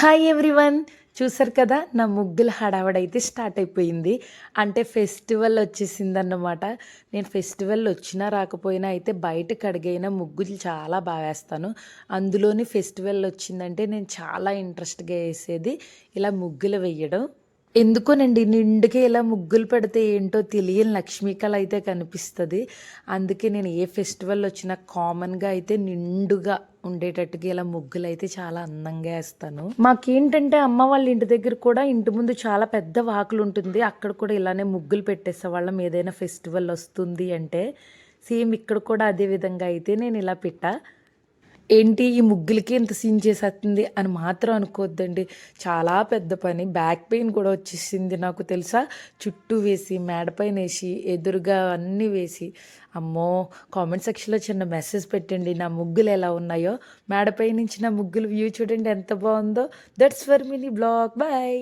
Hi everyone. చూసారు కదా, నా ముగ్గుల హడావడైతే స్టార్ట్ అయిపోయింది. అంటే ఫెస్టివల్ వచ్చేసిందన్నమాట. నేను ఫెస్టివల్ వచ్చినా రాకపోయినా అయితే బయట కడిగైనా ముగ్గులు చాలా బాగా వేస్తాను. అందులోని ఫెస్టివల్ వచ్చిందంటే నేను చాలా ఇంట్రెస్ట్గా వేసేది ఇలా ముగ్గులు వేయడం. ఎందుకోనండి నిండుగా ఇలా ముగ్గులు పెడితే ఏంటో తెలియని లక్ష్మీ కళ అయితే కనిపిస్తది. అందుకే నేను ఏ ఫెస్టివల్ వచ్చినా కామన్‌గా అయితే నిండుగా ఉండేటట్టుగా ఇలా ముగ్గులైతే చాలా అందంగా ఏస్తాను. మాకేంటంటే అమ్మ వాళ్ళ ఇంటి దగ్గర కూడా ఇంటి ముందు చాలా పెద్ద వాకిలుంటుంది. అక్కడ కూడా ఇలానే ముగ్గులు పెట్టేసేవాళ్ళం ఏదైనా ఫెస్టివల్ వస్తుంది అంటే. సేమ్ ఇక్కడ కూడా అదే విధంగా అయితే నేను ఇలా పెట్టా. ఏంటి ఈ ముగ్గులకి ఇంత సీన్ చేసేస్తుంది అని మాత్రం అనుకోవద్దండి. చాలా పెద్ద పని. బ్యాక్ పెయిన్ కూడా వచ్చేసింది నాకు తెలుసా. చుట్టూ వేసి, మేడ పైనేసి, ఎదురుగా అన్నీ వేసి. అమ్మో! కామెంట్ సెక్షన్‌లో చిన్న మెసేజ్ పెట్టండి. నా ముగ్గులు ఎలా ఉన్నాయో. మేడపై నుంచి నా ముగ్గులు వ్యూ చూడండి ఎంత బావుందో. That's for mini blog. By.